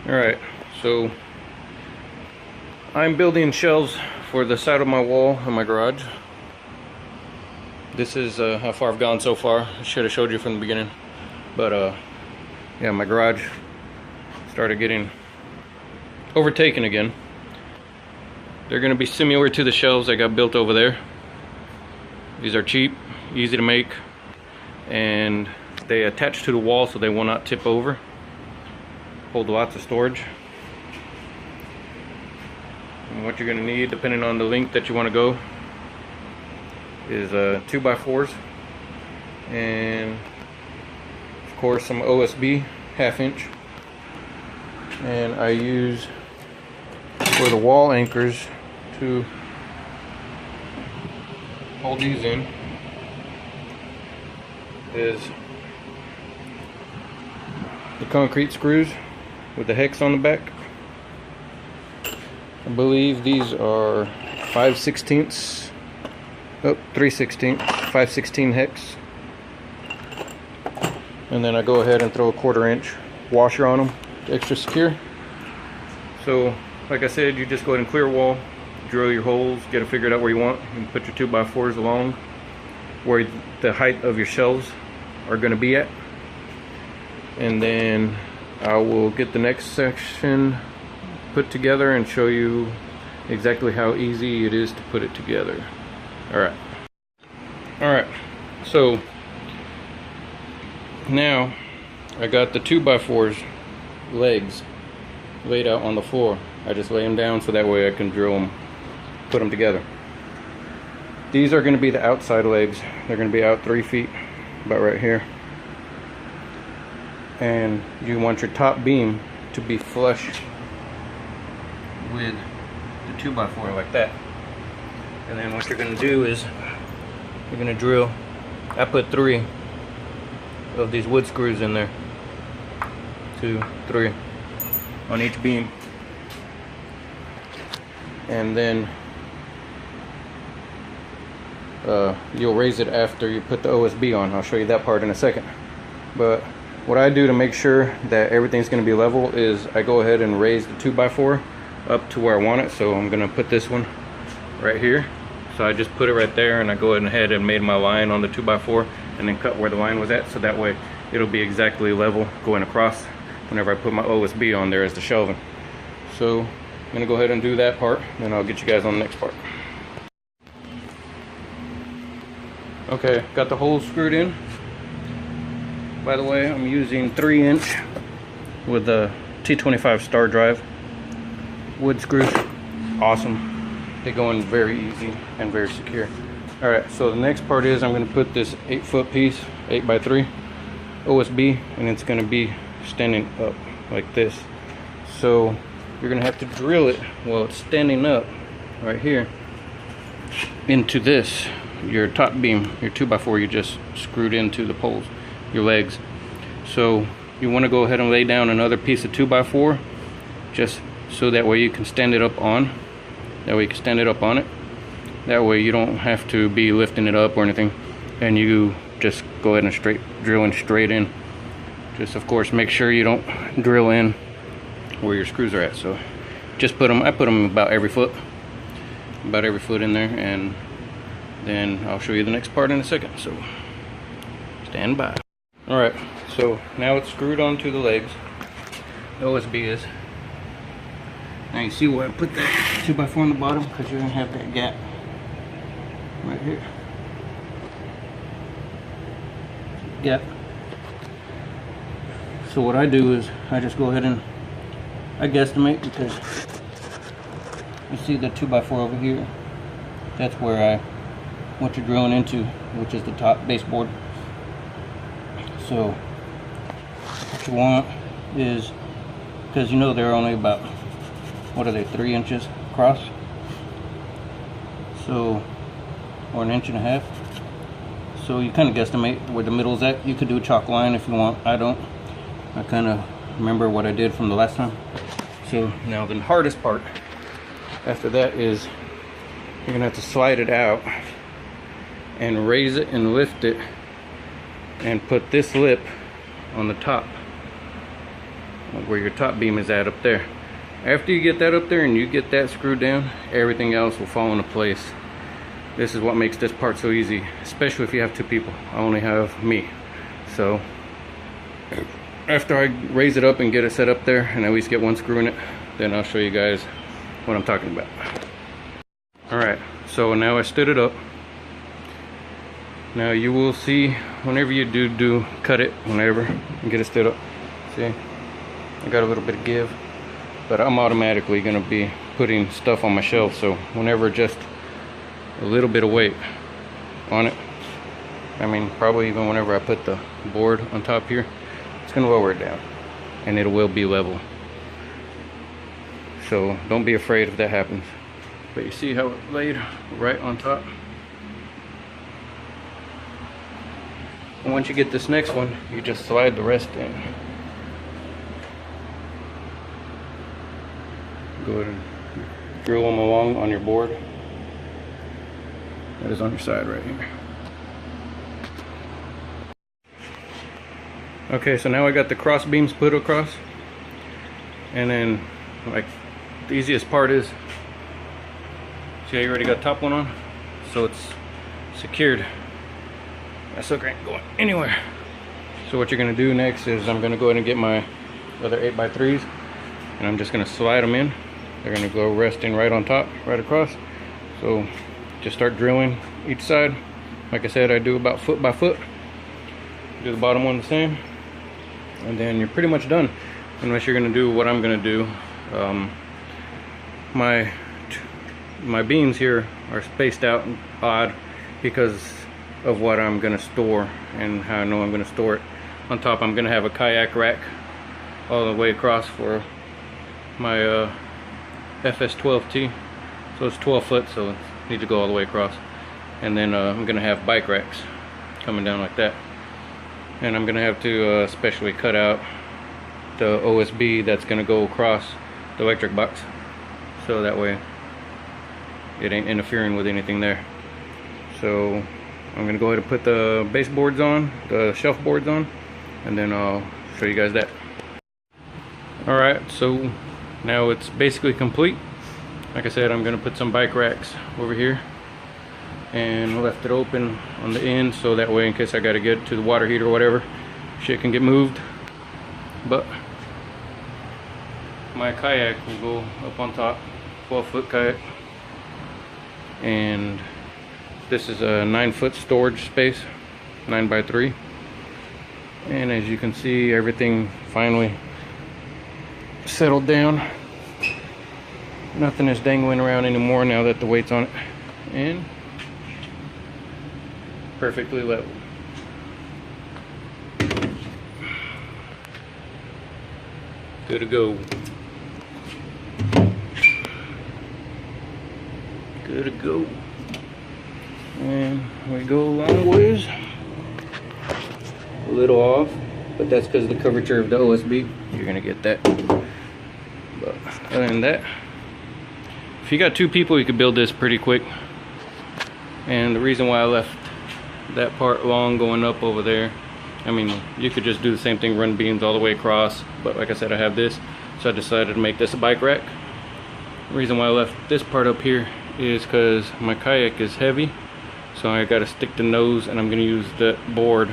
Alright, so I'm building shelves for the side of my wall in my garage. This is how far I've gone so far. I should have showed you from the beginning. But yeah, my garage started getting overtaken again. They're going to be similar to the shelves I got built over there. These are cheap, easy to make, and they attach to the wall so they will not tip over. Hold lots of storage. And what you're going to need, depending on the length that you want to go, is 2x4s and of course some OSB 1/2 inch. And I use for the wall anchors to hold these in is the concrete screws with the hex on the back. I believe these are 5/16, 3/16, 5/16 hex. And then I go ahead and throw a 1/4 inch washer on them, extra secure. So like I said, you just go ahead and clear a wall, drill your holes, get it figured out where you want, and put your 2x4s along where the height of your shelves are going to be at. And then I will get the next section put together and show you exactly how easy it is to put it together. Alright, so now I got the 2x4s legs laid out on the floor. I just lay them down so that way I can drill them, put them together. These are going to be the outside legs. They're going to be out 3 feet, about right here. And you want your top beam to be flush with the 2x4 like that. And then what you're going to do is you're going to drill. I put 3 of these wood screws in there. 2, 3 on each beam. And then you'll raise it after you put the OSB on. I'll show you that part in a second. But what I do to make sure that everything's going to be level is I go ahead and raise the 2x4 up to where I want it. So I'm going to put this one right here. So I just put it right there, and I go ahead and made my line on the 2x4 and then cut where the line was at, so that way it'll be exactly level going across whenever I put my OSB on there as the shelving. So I'm going to go ahead and do that part, and I'll get you guys on the next part. Okay, got the holes screwed in. By the way, I'm using 3-inch with the T25 star drive wood screws. Awesome. They go in very easy and very secure. Alright, so the next part is I'm going to put this 8-foot piece, 8x3 OSB, and it's going to be standing up like this. So you're going to have to drill it while it's standing up right here into this, your top beam, your 2x4 you just screwed into the poles, your legs. So you want to go ahead and lay down another piece of 2x4 just so that way you can stand it up on. That way you can stand it up on it. That way you don't have to be lifting it up or anything, and you just go ahead and drilling straight in. Just of course make sure you don't drill in where your screws are at. So just I put them about every foot in there, and then I'll show you the next part in a second. So stand by. Alright, so now it's screwed onto the legs. The OSB is. Now you see where I put that 2x4 on the bottom, because you're going to have that gap right here. Gap. So what I do is I just go ahead and I guesstimate, because you see the 2x4 over here. That's where what you're drilling into, which is the top baseboard. So what you want is, because you know they're only about, what are they, 3 inches across, so, or 1.5 inches. So you kind of guesstimate where the middle's at. You could do a chalk line if you want. I don't. I kind of remember what I did from the last time. So now the hardest part after that is you're gonna have to slide it out and raise it and lift it and put this lip on the top where your top beam is at up there. After you get that up there and you get that screwed down, everything else will fall into place. This is what makes this part so easy, especially if you have two people. I only have me. So after I raise it up and get it set up there and at least get one screw in it, then I'll show you guys what I'm talking about. Alright, so now I stood it up. Now you will see whenever you do cut it, whenever and get it stood up. See, I got a little bit of give, but I'm automatically going to be putting stuff on my shelf, so whenever just a little bit of weight on it, I mean probably even whenever I put the board on top here, it's going to lower it down and it will be level. So don't be afraid if that happens. But you see how it laid right on top? And once you get this next one, you just slide the rest in. Go ahead and drill them along on your board. That is on your side right here. Okay, so now I got the cross beams put across. And then, like, the easiest part is, see how you already got top one on? So it's secured. That sucker ain't going anywhere. So what you're gonna do next is I'm gonna go ahead and get my other 8x3s and I'm just gonna slide them in. They're gonna go resting right on top, right across. So just start drilling each side. Like I said, I do about foot by foot. Do the bottom one the same. And then you're pretty much done. Unless you're gonna do what I'm gonna do. My beams here are spaced out odd because of what I'm gonna store and how I know I'm gonna store it. On top I'm gonna have a kayak rack all the way across for my FS12T. So it's 12 foot, so it needs to go all the way across. And then I'm gonna have bike racks coming down like that. And I'm gonna have to specially cut out the OSB that's gonna go across the electric box, so that way it ain't interfering with anything there. So I'm gonna go ahead and put the baseboards on, the shelf boards on, and then I'll show you guys that. Alright, so now it's basically complete. Like I said, I'm gonna put some bike racks over here and left it open on the end, so that way in case I gotta get to the water heater or whatever, shit can get moved. But my kayak will go up on top, 12-foot kayak, and this is a 9-foot storage space, 9x3. And as you can see, everything finally settled down. Nothing is dangling around anymore now that the weight's on it, and perfectly level. Good to go. Good to go. And we go a long ways. A little off, but that's because of the curvature of the OSB. You're gonna get that. But other than that, if you got two people, you could build this pretty quick. And the reason why I left that part long going up over there, I mean, you could just do the same thing, run beams all the way across, but like I said, I have this, so I decided to make this a bike rack. The reason why I left this part up here is because my kayak is heavy, so I got to stick the nose, and I'm going to use that board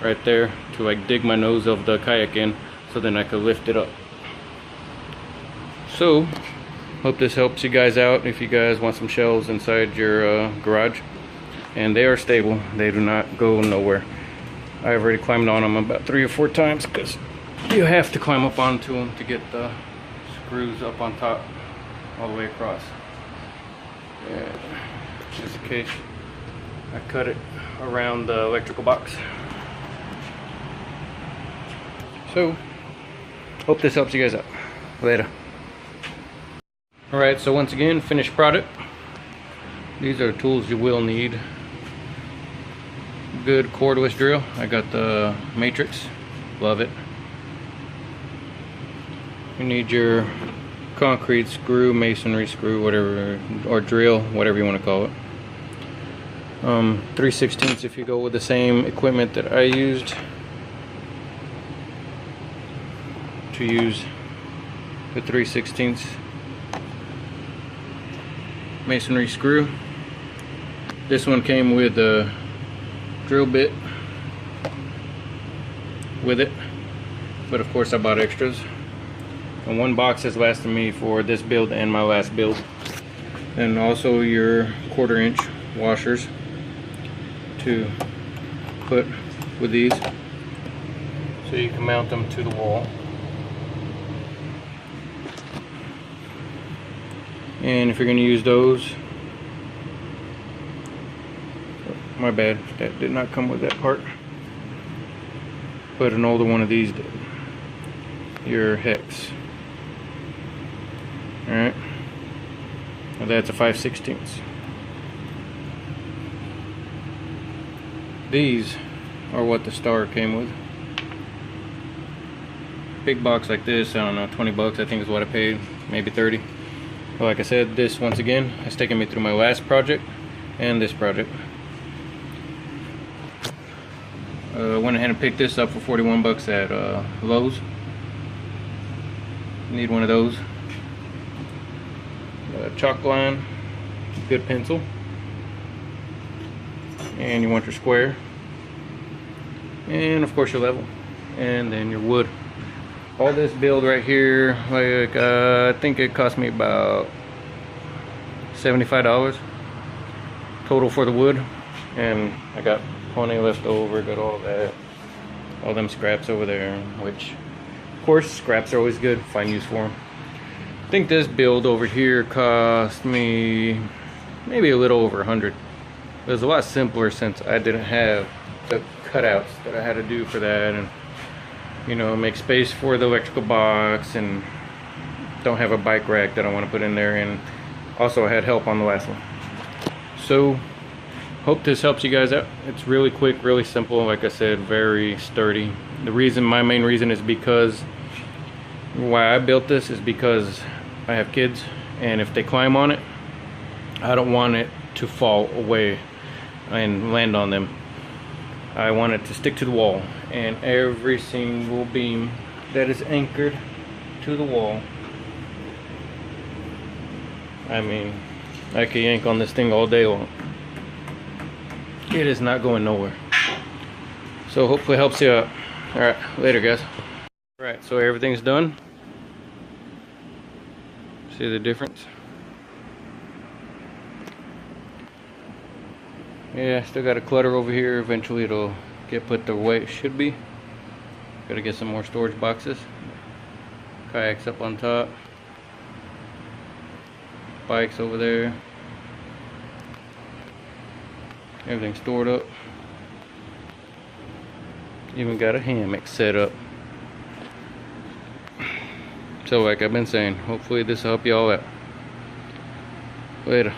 right there to like dig my nose of the kayak in, so then I could lift it up. So hope this helps you guys out if you guys want some shelves inside your garage. And they are stable, they do not go nowhere. I've already climbed on them about 3 or 4 times because you have to climb up onto them to get the screws up on top all the way across. And just in case, I cut it around the electrical box. So hope this helps you guys out. Later. Alright, so once again, finished product. These are tools you will need. Good cordless drill. I got the Matrix. Love it. You need your concrete screw, masonry screw, whatever, or drill, whatever you want to call it. 3/16 if you go with the same equipment that I used. to use the 3/16 masonry screw. This one came with a drill bit with it, but of course I bought extras. And one box has lasted me for this build and my last build. And also your 1/4 inch washers to put with these, so you can mount them to the wall. And if you're going to use those, my bad, that did not come with that part, but an older one of these did. Your hex. Alright, now that's a 5/16. These are what the star came with. Big box like this, I don't know, 20 bucks I think is what I paid, maybe 30. But like I said, this once again has taken me through my last project and this project. Went ahead and picked this up for 41 bucks at Lowe's. Need one of those. Chalk line, good pencil, and you want your square, and of course your level, and then your wood. All this build right here, like I think it cost me about $75 total for the wood, and I got plenty left over. Got all that, all them scraps over there, which of course scraps are always good, find use for them. I think this build over here cost me maybe a little over 100. It was a lot simpler since I didn't have the cutouts that I had to do for that, and you know, make space for the electrical box, and don't have a bike rack that I want to put in there, and also I had help on the last one. So hope this helps you guys out. It's really quick, really simple, like I said, very sturdy. My main reason is because why I built this is because I have kids, and if they climb on it, I don't want it to fall away and land on them. I want it to stick to the wall, and every single beam that is anchored to the wall, I mean, I could yank on this thing all day long. It is not going nowhere. So hopefully it helps you out. Alright, later guys. Alright, so everything's done. See the difference? Yeah, still got a clutter over here. Eventually it'll get put the way it should be. Gotta get some more storage boxes. Kayaks up on top. Bikes over there. Everything's stored up. Even got a hammock set up. So like I've been saying, hopefully this will help you all out. Later.